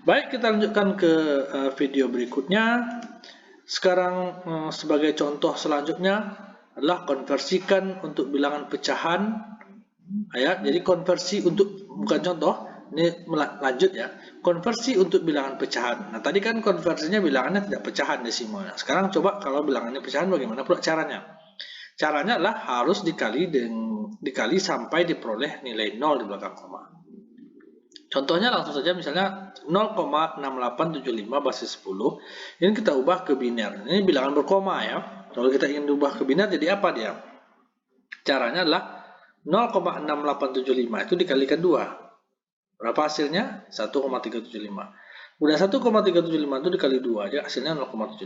Baik, kita lanjutkan ke video berikutnya. Sekarang sebagai contoh selanjutnya adalah konversikan untuk bilangan pecahan. Ya, jadi konversi untuk, bukan contoh, ini lanjut ya. Konversi untuk bilangan pecahan. Nah, tadi kan konversinya bilangannya tidak pecahan desimalnya. Sekarang coba kalau bilangannya pecahan bagaimana pula caranya? Caranya adalah harus dikali sampai diperoleh nilai 0 di belakang koma. Contohnya langsung saja, misalnya 0,6875 basis 10 ini kita ubah ke biner. Ini bilangan berkoma ya. Kalau kita ingin ubah ke biner jadi apa dia? Caranya adalah 0,6875 itu dikalikan 2. Berapa hasilnya? 1,375. Udah 1,375 itu dikali 2 aja hasilnya 0,75.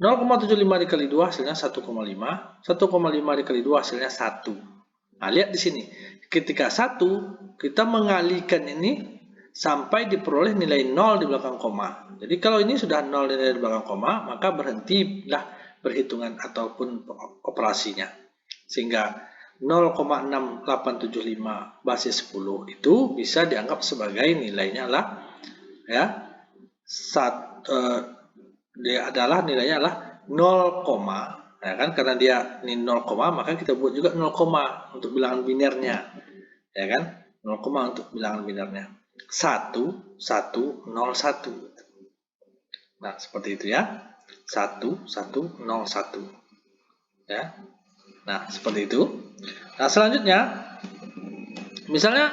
0,75 dikali 2 hasilnya 1,5. 1,5 dikali 2 hasilnya 1. Nah, lihat di sini. Ketika 1, kita mengalihkan ini sampai diperoleh nilai 0 di belakang koma. Jadi kalau ini sudah 0 nilai di belakang koma, maka berhentilah perhitungan ataupun operasinya. Sehingga 0,6875 basis 10 itu bisa dianggap sebagai nilainya adalah ya, adalah nilainya adalah 0, ya kan, karena dia ini 0, maka kita buat juga 0, untuk bilangan binernya, ya kan, 0, untuk bilangan binernya 1, 1, 0, 1. Nah, seperti itu ya, 1, 1, 0, 1 ya. Nah, seperti itu. Nah, selanjutnya misalnya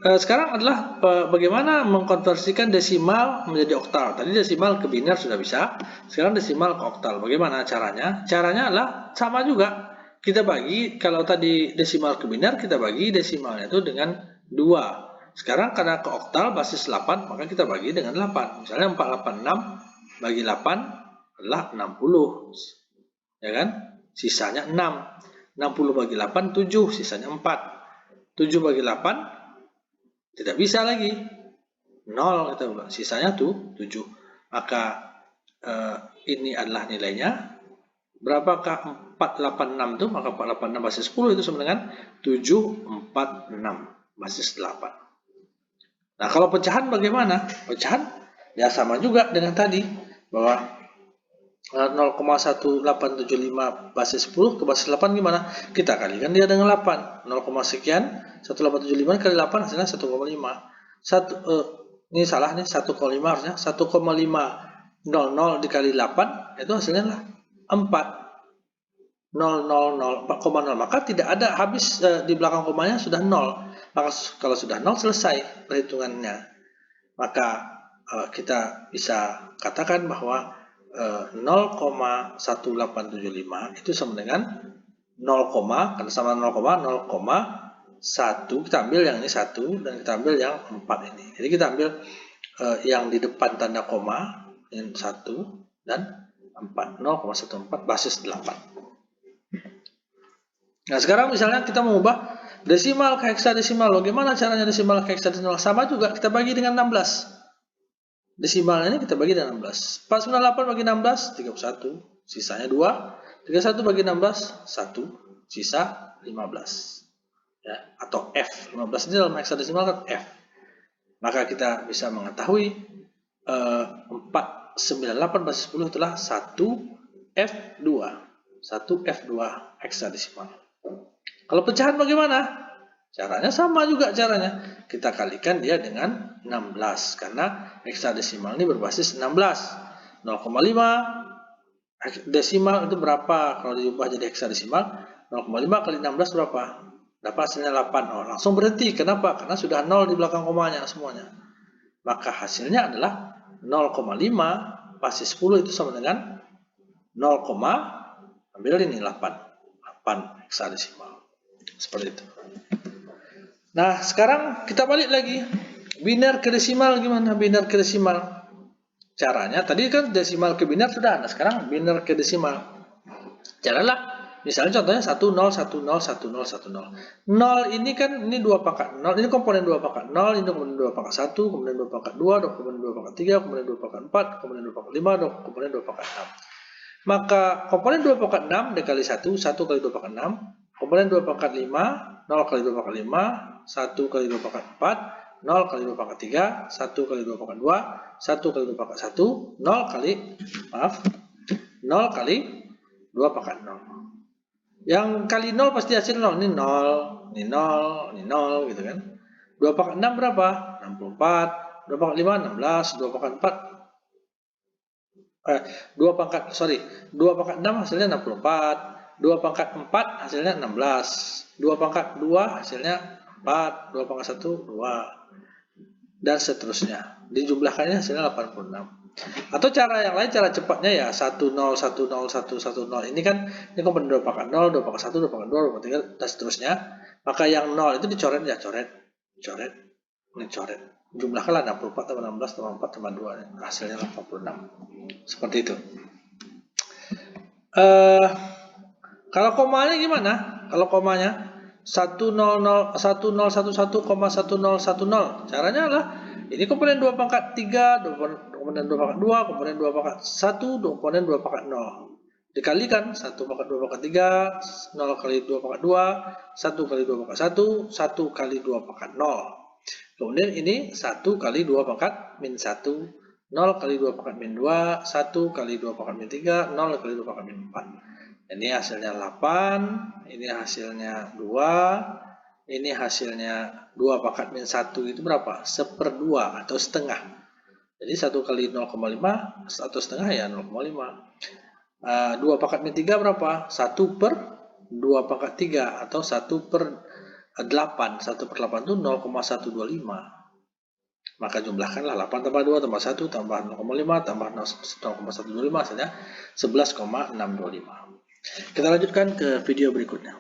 sekarang adalah bagaimana mengkonversikan desimal menjadi oktal. Tadi desimal ke biner sudah bisa, sekarang desimal ke oktal. Bagaimana caranya? Caranya adalah sama juga. Kita bagi, kalau tadi desimal ke biner, kita bagi desimalnya itu dengan 2. Sekarang karena ke oktal basis 8, maka kita bagi dengan 8. Misalnya 486 bagi 8 adalah 60. Ya kan? Sisanya 6. 60 bagi 8, 7. Sisanya 4. 7 bagi 8, tidak bisa lagi, 0 kita bilang, sisanya tuh 7. Maka ini adalah nilainya. Berapakah 486 itu? Maka 486 basis 10 itu sama dengan 746 basis 8. Nah, kalau pecahan bagaimana? Pecahan ya sama juga dengan tadi, bahwa 0,1875 basis 10 ke basis 8 gimana? Kita kalikan dia dengan 8. 0, sekian 1875 kali 8 hasilnya 1,5. Ini salah nih, 1,5 harusnya 1,500 dikali 8 itu hasilnya lah 4. 0,00 4,0, maka tidak ada habis di belakang komanya sudah 0. Maka kalau sudah 0 selesai perhitungannya. Maka kita bisa katakan bahwa 0,1875 itu sama dengan 0, karena sama 0,1, kita ambil yang ini 1 dan kita ambil yang 4 ini. Jadi kita ambil yang di depan tanda koma, yang 1 dan 4, 0,14 basis 8. Nah, sekarang misalnya kita mengubah desimal ke heksadesimal. Bagaimana caranya desimal ke heksadesimal? Sama juga, kita bagi dengan 16. Desimalnya ini kita bagi dengan 16. 498 bagi 16, 31. Sisanya 2. 31 bagi 16, 1. Sisa 15. Ya, atau F. 15 ini dalam heksadesimal kan F. Maka kita bisa mengetahui 498 basis 10 itulah 1F2. 1F2 heksadesimal. Kalau pecahan bagaimana? Caranya sama juga caranya. Kita kalikan dia dengan 16 karena heksadesimal ini berbasis 16. 0,5 desimal itu berapa? Kalau diubah jadi heksadesimal, 0,5 kali 16 berapa? Dapat hasilnya 8. Oh, langsung berhenti. Kenapa? Karena sudah 0 di belakang komanya semuanya. Maka hasilnya adalah 0,5 basis 10 itu sama dengan 0, ambil ini 8 heksadesimal. Seperti itu. Nah, sekarang kita balik lagi. Biner ke desimal gimana? Biner ke desimal. Caranya, tadi kan desimal ke biner sudah. Nah, sekarang biner ke desimal. Caralah, misalnya contohnya 10, 10, 10, 10. 0 ini kan, ini 2 pangkat 0. Ini komponen 2 pangkat 0, ini komponen 2 pangkat 1, kemudian 2 pangkat 2, kemudian 2 pangkat 3, kemudian 2 pangkat 4, kemudian 2 pangkat 5, kemudian 2 pangkat 6. Maka komponen 2 pangkat 6 dikali 1, 1 kali 2 pangkat 6. Komponen 2 pangkat 5, 0 kali 2 pangkat 5, 1 kali 2 pangkat 4, 0 kali 2 pangkat 3, 1 kali 2 pangkat 2, 1 kali 2 pangkat 1, 0 kali, maaf, 0 kali 2 pangkat 0. Yang kali 0 pasti hasil 0, ini 0, ini 0, ini 0 gitu kan. 2 pangkat 6 berapa? 64, 2 pangkat 5, 16, 2 pangkat 4, 2 pangkat, 2 pangkat 6 hasilnya 64, 2 pangkat 4 hasilnya 16, 2 pangkat 2 hasilnya 4, 2 pangkat 1, 2, dan seterusnya. Dijumlahkannya hasilnya 86. Atau cara yang lain, cara cepatnya ya 10, 10, 1, 10. Ini kan ini komponen 2 pangkat 0, 2 pangkat 1, 2 pangkat 2, 2 pangkat 3, dan seterusnya. Maka yang 0 itu dicoret ya, coret, ini coret. Jumlahkanlah 64 tambah 16 tambah 4 tambah 2, hasilnya 86. Seperti itu. Kalau komanya gimana? Kalau komanya 1011,1010. Caranya adalah ini komponen 2 pangkat 3, komponen 2 pangkat 2, komponen 2 pangkat 1, komponen 2 pangkat 0. Dikalikan 1 pangkat 2 pangkat 3, 0 kali 2 pangkat 2, 1 kali 2 pangkat 1, 1 kali 2 pangkat 0. Kemudian ini 1 kali 2 pangkat min 1, 0 kali 2 pangkat min 2, 1 kali 2 pangkat min 3, 0 kali 2 pangkat min 4. Ini hasilnya 8, ini hasilnya 2, ini hasilnya 2 pangkat min 1 itu berapa? 1/2 atau setengah. Jadi 1 kali 0,5 atau setengah ya 0,5. 2 pangkat min 3 berapa? 1/2 pangkat 3 atau 1/8. 1/8 itu 0,125. Maka jumlahkanlah 8 tambah 2 tambah 1 tambah 0,5 tambah 0,125 hasilnya 11,625. Kita lanjutkan ke video berikutnya.